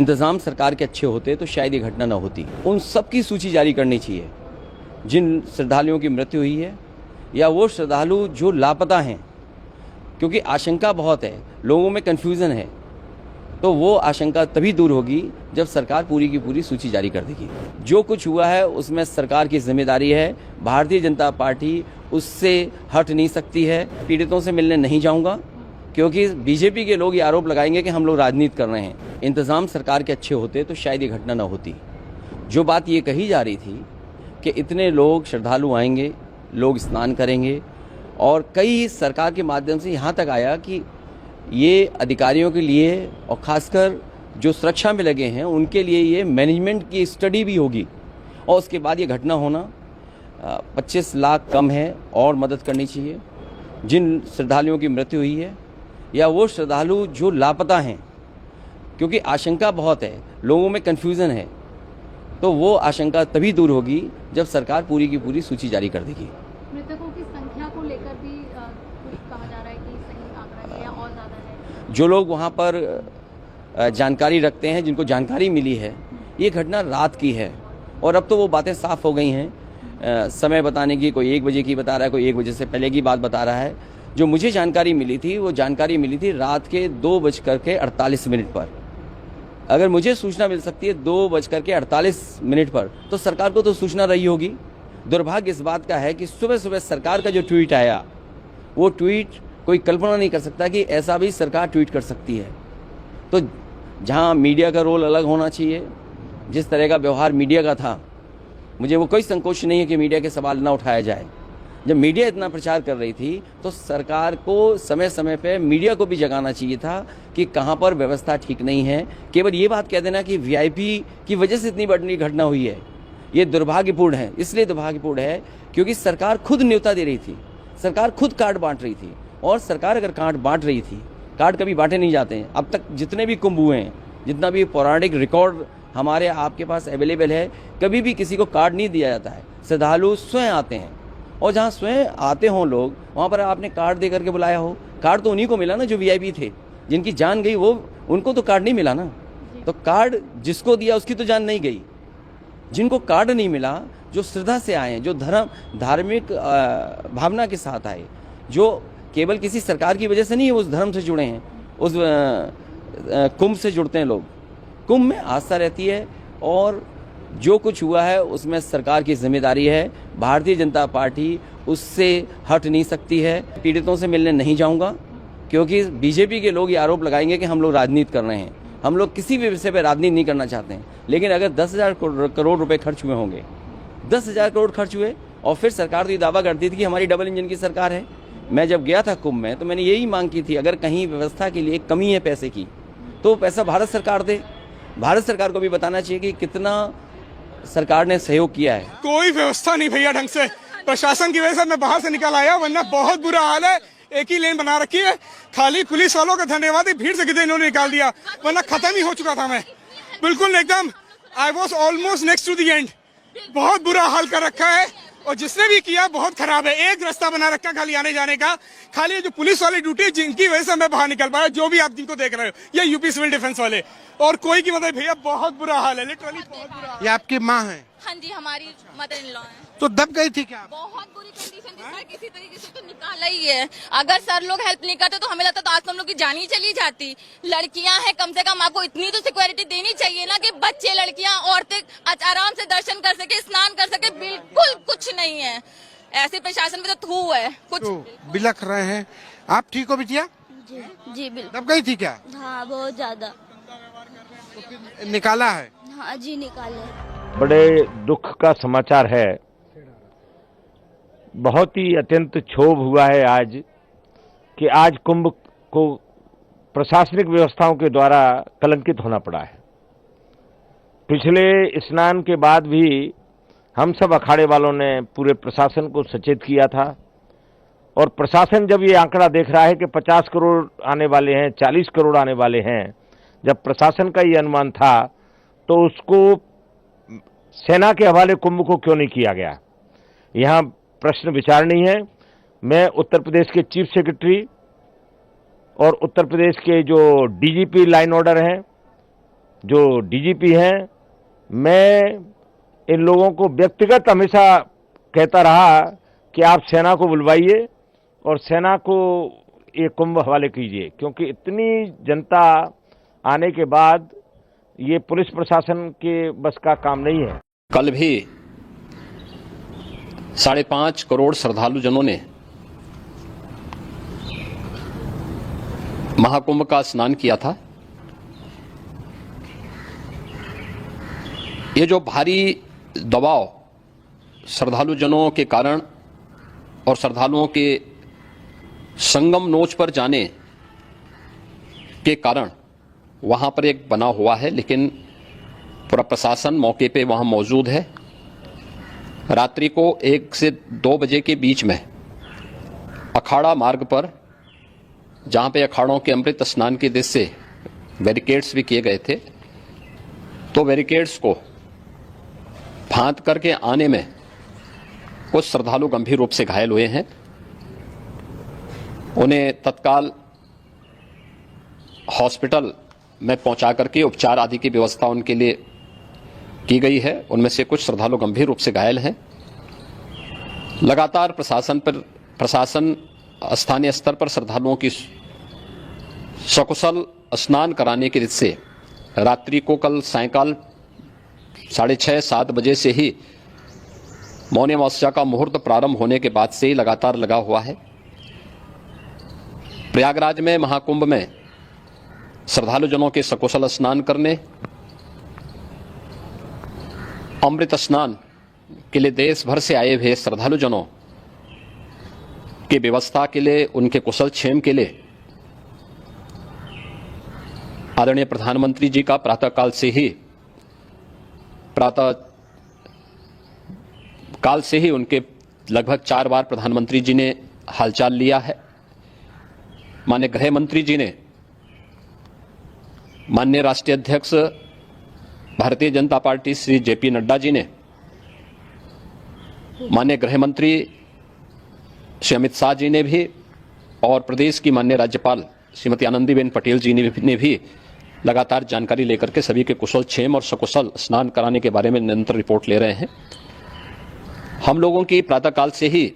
इंतज़ाम सरकार के अच्छे होते तो शायद ये घटना न होती। उन सब की सूची जारी करनी चाहिए जिन श्रद्धालुओं की मृत्यु हुई है या वो श्रद्धालु जो लापता हैं, क्योंकि आशंका बहुत है, लोगों में कन्फ्यूज़न है। तो वो आशंका तभी दूर होगी जब सरकार पूरी की पूरी सूची जारी कर देगी। जो कुछ हुआ है उसमें सरकार की जिम्मेदारी है, भारतीय जनता पार्टी उससे हट नहीं सकती है। पीड़ितों से मिलने नहीं जाऊंगा क्योंकि बीजेपी के लोग ये आरोप लगाएंगे कि हम लोग राजनीति कर रहे हैं। इंतज़ाम सरकार के अच्छे होते तो शायद ये घटना न होती। जो बात ये कही जा रही थी कि इतने लोग श्रद्धालु आएंगे, लोग स्नान करेंगे, और कई सरकार के माध्यम से यहाँ तक आया कि ये अधिकारियों के लिए और खासकर जो सुरक्षा में लगे हैं उनके लिए ये मैनेजमेंट की स्टडी भी होगी, और उसके बाद ये घटना होना 25 लाख कम है और मदद करनी चाहिए। जिन श्रद्धालुओं की मृत्यु हुई है या वो श्रद्धालु जो लापता हैं, क्योंकि आशंका बहुत है, लोगों में कन्फ्यूज़न है। तो वो आशंका तभी दूर होगी जब सरकार पूरी की पूरी सूची जारी कर देगी। मृतकों की संख्या को लेकर भी कुछ कहा जा रहा है कि सही आंकड़ा है या और ज़्यादा है। जो लोग वहाँ पर जानकारी रखते हैं, जिनको जानकारी मिली है, ये घटना रात की है और अब तो वो बातें साफ हो गई हैं। समय बताने की, कोई 1 बजे की बता रहा है, कोई 1 बजे से पहले की बात बता रहा है। जो मुझे जानकारी मिली थी वो जानकारी मिली थी रात के 2:48 पर। अगर मुझे सूचना मिल सकती है 2:48 पर, तो सरकार को तो सूचना रही होगी। दुर्भाग्य इस बात का है कि सुबह सुबह सरकार का जो ट्वीट आया, वो ट्वीट कोई कल्पना नहीं कर सकता कि ऐसा भी सरकार ट्वीट कर सकती है। तो जहां मीडिया का रोल अलग होना चाहिए, जिस तरह का व्यवहार मीडिया का था, मुझे वो कोई संकोच नहीं है कि मीडिया के सवाल ना उठाया जाए। जब मीडिया इतना प्रचार कर रही थी तो सरकार को समय समय पे मीडिया को भी जगाना चाहिए था कि कहां पर व्यवस्था ठीक नहीं है। केवल ये बात कह देना कि वीआईपी की वजह से इतनी बड़ी घटना हुई है, ये दुर्भाग्यपूर्ण है। इसलिए दुर्भाग्यपूर्ण है क्योंकि सरकार खुद न्योता दे रही थी, सरकार खुद कार्ड बांट रही थी। और सरकार अगर कार्ड बांट रही थी, कार्ड कभी बांटे नहीं जाते हैं। अब तक जितने भी कुंभ हुए हैं, जितना भी पौराणिक रिकॉर्ड हमारे आपके पास अवेलेबल है, कभी भी किसी को कार्ड नहीं दिया जाता है। श्रद्धालु स्वयं आते हैं, और जहाँ स्वयं आते हों लोग, वहाँ पर आपने कार्ड दे करके बुलाया हो। कार्ड तो उन्हीं को मिला ना जो वीआईपी थे, जिनकी जान गई, वो उनको तो कार्ड नहीं मिला ना। तो कार्ड जिसको दिया उसकी तो जान नहीं गई। जिनको कार्ड नहीं मिला, जो श्रद्धा से आए, जो धार्मिक भावना के साथ आए, जो केवल किसी सरकार की वजह से नहीं है उस धर्म से जुड़े हैं, उस कुंभ से जुड़ते हैं लोग। कुंभ में आस्था रहती है और जो कुछ हुआ है उसमें सरकार की जिम्मेदारी है, भारतीय जनता पार्टी उससे हट नहीं सकती है। पीड़ितों से मिलने नहीं जाऊंगा क्योंकि बीजेपी के लोग ये आरोप लगाएंगे कि हम लोग राजनीति कर रहे हैं। हम लोग किसी भी विषय पर राजनीति नहीं करना चाहते हैं। लेकिन अगर 10,000 करोड़ रुपए खर्च हुए होंगे, 10,000 करोड़ खर्च हुए, और फिर सरकार तो ये दावा करती थी कि हमारी डबल इंजन की सरकार है। मैं जब गया था कुंभ में तो मैंने यही मांग की थी, अगर कहीं व्यवस्था के लिए कमी है पैसे की तो पैसा भारत सरकार दे। भारत सरकार को भी बताना चाहिए कि कितना सरकार ने सहयोग किया है। कोई व्यवस्था नहीं भैया ढंग से, प्रशासन की वजह से मैं बाहर से निकल आया, वरना बहुत बुरा हाल है। एक ही लेन बना रखी है, खाली पुलिस वालों का धन्यवाद है, भीड़ से कितने इन्होंने निकाल दिया, वरना खत्म ही हो चुका था। मैं बिल्कुल एकदम I was almost next to the end. बहुत बुरा हाल कर रखा है और जिसने भी किया बहुत खराब है। एक रास्ता बना रखा खाली आने जाने का, खाली जो पुलिस वाली ड्यूटी जिनकी वजह से मैं बाहर निकल पाया, जो भी आप जिनको देख रहे हो, या यूपी सिविल डिफेंस वाले, और कोई की मदद भैया बहुत बुरा हाल है, लिटरली बहुत बुरा हाल। ये आपकी माँ है? हाँ जी, हमारी मदर इन लॉ है। तो दब गई थी क्या? बहुत बुरी कंडीशन थी सर, किसी तरीके से तो निकाला ही है। अगर सर लोग हेल्प नहीं करते तो हमें लगता तो आज तो हम लोग की जान ही चली जाती। लड़कियां हैं, कम से कम आपको इतनी तो सिक्योरिटी देनी चाहिए ना कि बच्चे, लड़कियां, औरतें आराम से दर्शन कर सके, स्नान कर सके। बिल्कुल कुछ नहीं है, ऐसे प्रशासन में तो थू है कुछ। तो बिलख रहे हैं। आप ठीक हो बिटिया? जी बिल्कुल। दब गई थी क्या? हाँ बहुत ज्यादा। तो फिर निकाला है? हाँ जी निकाले। बड़े दुख का समाचार है, बहुत ही अत्यंत क्षोभ हुआ है आज कि आज कुंभ को प्रशासनिक व्यवस्थाओं के द्वारा कलंकित होना पड़ा है। पिछले स्नान के बाद भी हम सब अखाड़े वालों ने पूरे प्रशासन को सचेत किया था, और प्रशासन जब ये आंकड़ा देख रहा है कि 50 करोड़ आने वाले हैं, 40 करोड़ आने वाले हैं, जब प्रशासन का ये अनुमान था तो उसको सेना के हवाले कुंभ को क्यों नहीं किया गया, यहाँ प्रश्न विचारणीय है। मैं उत्तर प्रदेश के चीफ सेक्रेटरी और उत्तर प्रदेश के जो डीजीपी लाइन ऑर्डर हैं, जो डीजीपी हैं, मैं इन लोगों को व्यक्तिगत हमेशा कहता रहा कि आप सेना को बुलवाइए और सेना को ये कुंभ हवाले कीजिए, क्योंकि इतनी जनता आने के बाद ये पुलिस प्रशासन के बस का काम नहीं है। कल भी 5.5 करोड़ श्रद्धालु जनों ने महाकुंभ का स्नान किया था। ये जो भारी दबाव श्रद्धालु जनों के कारण और श्रद्धालुओं के संगम नोच पर जाने के कारण वहां पर एक बना हुआ है, लेकिन पूरा प्रशासन मौके पे वहां मौजूद है। रात्रि को 1 से 2 बजे के बीच में अखाड़ा मार्ग पर, जहां पे अखाड़ों के अमृत स्नान के दृश्य से बैरिकेड्स भी किए गए थे, तो बैरिकेड्स को फांद करके आने में कुछ श्रद्धालु गंभीर रूप से घायल हुए हैं। उन्हें तत्काल हॉस्पिटल में पहुंचा करके उपचार आदि की व्यवस्था उनके लिए की गई है। उनमें से कुछ श्रद्धालु गंभीर रूप से घायल हैं। लगातार प्रशासन स्थानीय स्तर पर श्रद्धालुओं की सकुशल स्नान कराने के से रात्रि को कल सायंकाल 6:30-7 बजे से ही मौनी अमावस्या का मुहूर्त प्रारंभ होने के बाद से ही लगातार लगा हुआ है। प्रयागराज में महाकुंभ में श्रद्धालु जनों के सकुशल स्नान करने, अमृत स्नान के लिए देश भर से आए हुए श्रद्धालु जनों की व्यवस्था के लिए, उनके कुशल क्षेम के लिए आदरणीय प्रधानमंत्री जी का प्रातःकाल से ही उनके लगभग 4 बार प्रधानमंत्री जी ने हालचाल लिया है। माननीय गृह मंत्री जी ने, माननीय राष्ट्रीय अध्यक्ष भारतीय जनता पार्टी श्री जेपी नड्डा जी ने, माननीय गृह मंत्री श्री अमित शाह जी ने भी, और प्रदेश की माननीय राज्यपाल श्रीमती आनंदीबेन पटेल जी ने भी लगातार जानकारी लेकर के सभी के कुशल क्षेम और सकुशल स्नान कराने के बारे में निरंतर रिपोर्ट ले रहे हैं। हम लोगों की प्रातःकाल से ही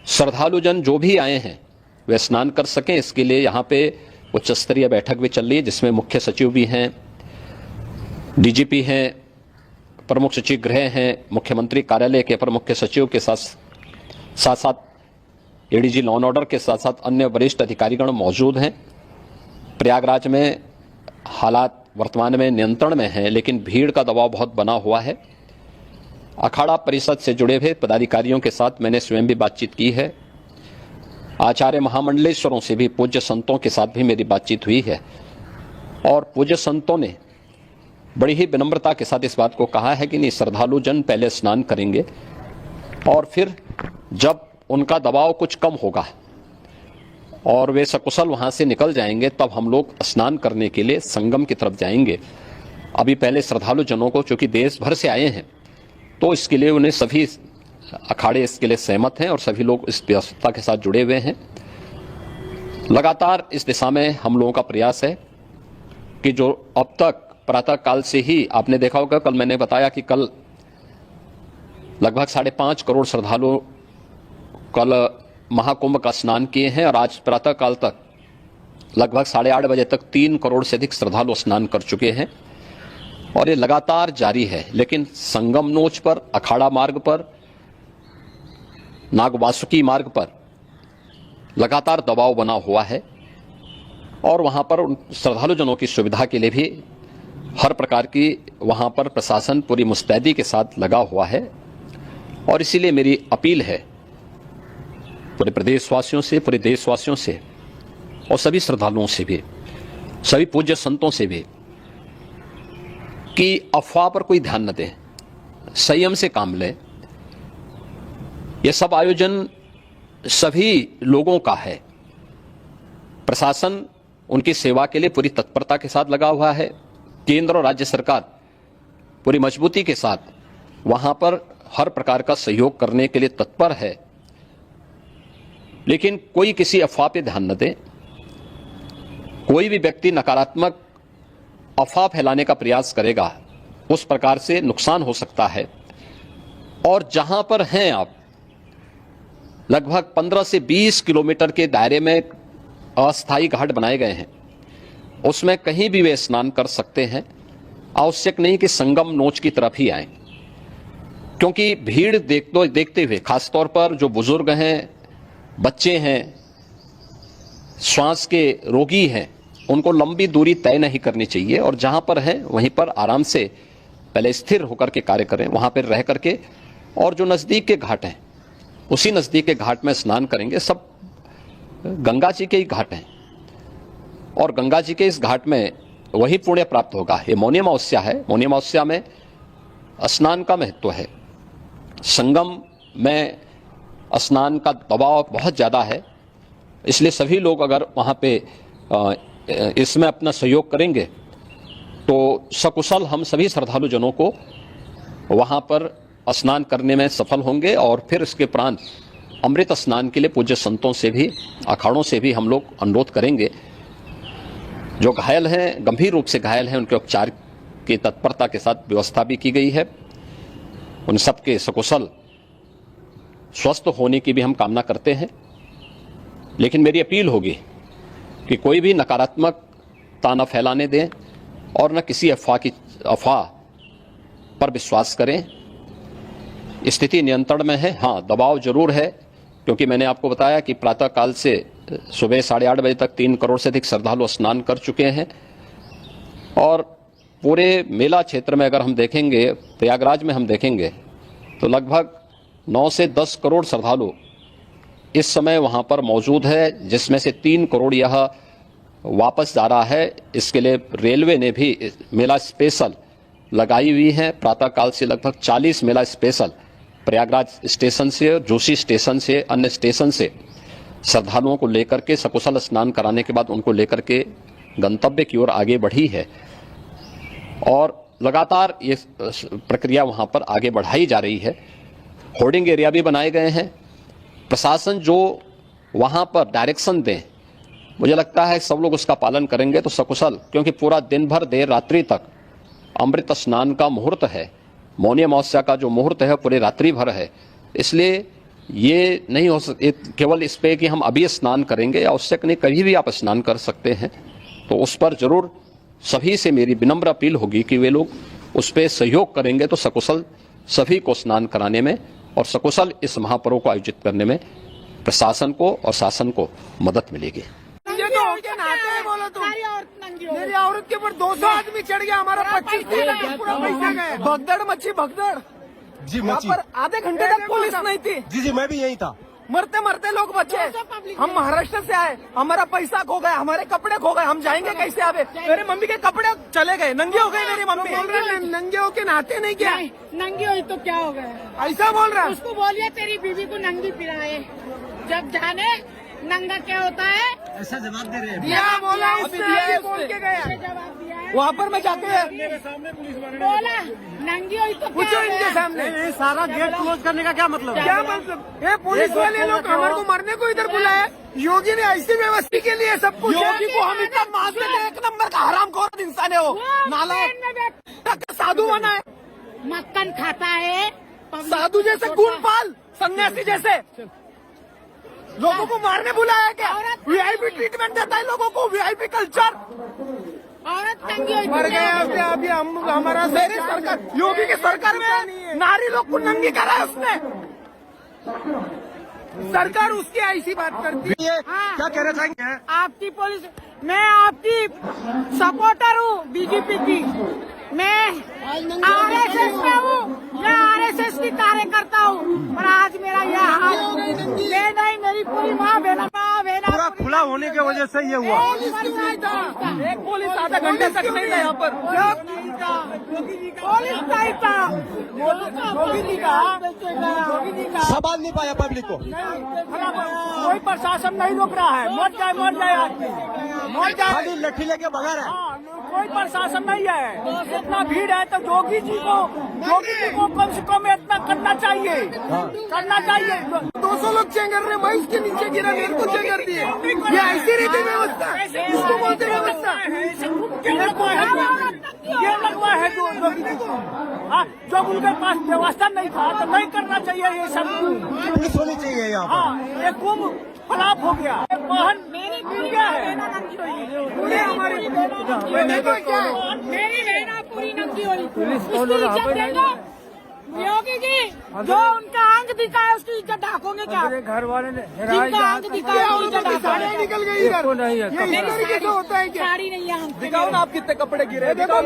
श्रद्धालु जन जो भी आए हैं वे स्नान कर सकें, इसके लिए यहाँ पे उच्च स्तरीय बैठक भी चल रही है, जिसमें मुख्य सचिव भी हैं, डीजीपी हैं, प्रमुख सचिव गृह हैं, मुख्यमंत्री कार्यालय के अपर मुख्य सचिव के साथ एडीजी लॉ एंड ऑर्डर के साथ साथ अन्य वरिष्ठ अधिकारीगण मौजूद हैं। प्रयागराज में हालात वर्तमान में नियंत्रण में हैं, लेकिन भीड़ का दबाव बहुत बना हुआ है। अखाड़ा परिषद से जुड़े हुए पदाधिकारियों के साथ मैंने स्वयं भी बातचीत की है। आचार्य महामंडलेश्वरों से भी, पूज्य संतों के साथ भी मेरी बातचीत हुई है, और पूज्य संतों ने बड़ी ही विनम्रता के साथ इस बात को कहा है कि नहीं, श्रद्धालु जन पहले स्नान करेंगे और फिर जब उनका दबाव कुछ कम होगा और वे सकुशल वहां से निकल जाएंगे, तब हम लोग स्नान करने के लिए संगम की तरफ जाएंगे। अभी पहले श्रद्धालु जनों को, चूंकि देश भर से आए हैं, तो इसके लिए उन्हें सभी अखाड़े इसके लिए सहमत हैं और सभी लोग इस व्यवस्था के साथ जुड़े हुए हैं। लगातार इस दिशा में हम लोगों का प्रयास है कि जो अब तक प्रातः काल से ही आपने देखा होगा, कल मैंने बताया कि कल लगभग 5.5 करोड़ श्रद्धालु कल महाकुंभ का स्नान किए हैं, और आज प्रातः काल तक लगभग 8:30 बजे तक 3 करोड़ से अधिक श्रद्धालु स्नान कर चुके हैं, और ये लगातार जारी है। लेकिन संगम नोच पर, अखाड़ा मार्ग पर, नागवासुकी मार्ग पर लगातार दबाव बना हुआ है, और वहां पर श्रद्धालु जनों की सुविधा के लिए भी हर प्रकार की वहां पर प्रशासन पूरी मुस्तैदी के साथ लगा हुआ है। और इसीलिए मेरी अपील है पूरे प्रदेशवासियों से, पूरे देशवासियों से, और सभी श्रद्धालुओं से भी, सभी पूज्य संतों से भी, कि अफवाह पर कोई ध्यान न दें, संयम से काम लें। यह सब आयोजन सभी लोगों का है। प्रशासन उनकी सेवा के लिए पूरी तत्परता के साथ लगा हुआ है। केंद्र और राज्य सरकार पूरी मजबूती के साथ वहां पर हर प्रकार का सहयोग करने के लिए तत्पर है। लेकिन कोई किसी अफवाह पे ध्यान न दे। कोई भी व्यक्ति नकारात्मक अफवाह फैलाने का प्रयास करेगा उस प्रकार से नुकसान हो सकता है। और जहां पर हैं आप, लगभग 15 से 20 किलोमीटर के दायरे में अस्थायी घाट बनाए गए हैं, उसमें कहीं भी वे स्नान कर सकते हैं। आवश्यक नहीं कि संगम नोच की तरफ ही आए, क्योंकि भीड़ देखते हुए खासतौर पर जो बुजुर्ग हैं, बच्चे हैं, श्वास के रोगी हैं, उनको लंबी दूरी तय नहीं करनी चाहिए और जहां पर है वहीं पर आराम से पहले स्थिर होकर के कार्य करें, वहां पर रह करके। और जो नजदीक के घाट हैं उसी नजदीक के घाट में स्नान करेंगे। सब गंगा जी के ही घाट हैं और गंगा जी के इस घाट में वही पुण्य प्राप्त होगा। ये मौनी अमावस्या है, मौनी अमावस्या में स्नान का महत्व है। संगम में स्नान का दबाव बहुत ज़्यादा है, इसलिए सभी लोग अगर वहाँ पे इसमें अपना सहयोग करेंगे तो सकुशल हम सभी श्रद्धालु जनों को वहाँ पर स्नान करने में सफल होंगे। और फिर इसके उपरांत अमृत स्नान के लिए पूज्य संतों से भी, अखाड़ों से भी हम लोग अनुरोध करेंगे। जो घायल हैं, गंभीर रूप से घायल हैं, उनके उपचार की तत्परता के साथ व्यवस्था भी की गई है। उन सबके सकुशल स्वस्थ होने की भी हम कामना करते हैं। लेकिन मेरी अपील होगी कि कोई भी नकारात्मकता न फैलाने दें और न किसी अफवाह पर विश्वास करें। स्थिति नियंत्रण में है, हाँ दबाव जरूर है, क्योंकि मैंने आपको बताया कि प्रातःकाल से सुबह 8:30 बजे तक 3 करोड़ से अधिक श्रद्धालु स्नान कर चुके हैं। और पूरे मेला क्षेत्र में अगर हम देखेंगे, प्रयागराज में हम देखेंगे तो लगभग 9 से 10 करोड़ श्रद्धालु इस समय वहां पर मौजूद है, जिसमें से 3 करोड़ यह वापस जा रहा है। इसके लिए रेलवे ने भी मेला स्पेशल लगाई हुई है। प्रातःकाल से लगभग 40 मेला स्पेशल प्रयागराज स्टेशन से, जोशी स्टेशन से, अन्य स्टेशन से श्रद्धालुओं को लेकर के सकुशल स्नान कराने के बाद उनको लेकर के गंतव्य की ओर आगे बढ़ी है। और लगातार ये प्रक्रिया वहां पर आगे बढ़ाई जा रही है। होर्डिंग एरिया भी बनाए गए हैं। प्रशासन जो वहां पर डायरेक्शन दें, मुझे लगता है सब लोग उसका पालन करेंगे तो सकुशल, क्योंकि पूरा दिन भर देर रात्रि तक अमृत स्नान का मुहूर्त है। मौनी अमावस्या का जो मुहूर्त है पूरे रात्रि भर है, इसलिए ये नहीं हो केवल इस पे कि हम अभी स्नान करेंगे, आवश्यक नहीं, कभी भी आप स्नान कर सकते हैं। तो उस पर जरूर सभी से मेरी विनम्र अपील होगी कि वे लोग उस पर सहयोग करेंगे तो सकुशल सभी को स्नान कराने में और सकुशल इस महापर्व को आयोजित करने में प्रशासन को और शासन को मदद मिलेगी। ये तो हो गया, नहाते हैं बोलो तुम। मेरी औरत के ऊपर 200 आदमी चढ़ गया, हमारा 25 पूरा पैसा गया। भगदड़ मच्छी, भगदड़ जी। यहाँ पर आधे घंटे तक पुलिस नहीं थी। जी मैं भी यही था। मरते मरते लोग बचे। हम महाराष्ट्र से आए, हमारा पैसा खो गया, हमारे कपड़े खो गए, हम जाएंगे कैसे? आवे मेरे मम्मी के कपड़े चले गए, नंगे हो गए मेरी मम्मी। नंगे होके नहाते नहीं क्या? नंगी हुई तो क्या हो गया? ऐसा बोल रहा है। उसको बोलिए तेरी बीवी को नंगी पिलाए, जब जाने नंगा क्या होता है। ऐसा जवाब दे रहे हैं। दिया बोला, उसने बोल के गया। जवाब दिया है वहाँ पर मैं जाके बोला नंगी हुई तो पूछो इनके सामने। सारा गेट क्लोज करने का क्या मतलब? क्या मतलब? ये पुलिस वाले लोग हमारे को मरने को इधर बुलाए। योगी ने ऐसी व्यवस्था के लिए सब कुछ। योगी को हम इतना मानते हैं, 1 नंबर का हरामखोर इंसान है वो। नालायक साधु बना है, मक्खन खाता है, साधु जैसे गुणपाल, सन्यासी जैसे लोगों को मारने बुलाया क्या? वीआईपी ट्रीटमेंट देता है लोगों को, वीआईपी कल्चर। औरत नंगी हुई मर गए अभी हम। हमारा सरकार, योगी की सरकार में नारी लोग को नंगी करा है उसने। सरकार उसकी ऐसी बात करती है। हाँ। क्या कहना चाहेंगे? आपकी पुलिस, मैं आपकी सपोर्टर हूँ बीजेपी की। मैं आरएसएस में हूँ, मैं आरएसएस की कार्यकर्ता हूँ। और आज मेरा यह हाल नहीं, मेरी पूरी माँ बहना पूरा खुला होने की वजह से ये हुआ। एक पुलिस आधा घंटे तक नहीं था यहाँ पर। पुलिस नहीं था, योगी जी का संभाल नहीं पाया पब्लिक को। कोई प्रशासन नहीं रोक रहा है। मर जाए आदमी, मर जाए। खाली लट्ठी लेके भगा रहा है। कोई प्रशासन नहीं है। इतना भीड़ है तो जोगी जी को कम से कम इतना करना चाहिए, करना चाहिए। 200 लोग चेंगर रहे, मैं उसके नीचे गिरा, मेरे को चेंगर दिए। ये ऐसी रीति व्यवस्था, इसको बोलते व्यवस्था। ये लगवा है जो जब उनके पास व्यवस्था नहीं था तो नहीं करना चाहिए ये सब। पुलिस होनी चाहिए यहाँ पर। हाँ, ये कुंभ खराब हो गया। बहन मेरी गुड़िया है, पूरी हमारी मेरी बहना पूरी नंगी हो रही। उसकी इज्जत देगा योगी जी, जो उनका अंग दिखा है उसकी इज्जत ढाकोगे क्या? घर वाले ने जिनका अंग दिखा है उसकी इज्जत ढाकोगे? निकल गई इधर। नहीं है। ये इस तरीके से होता है क्या? साड़ी नहीं है हम दिखाओ ना आप कितने कपड़े गिरे। देखो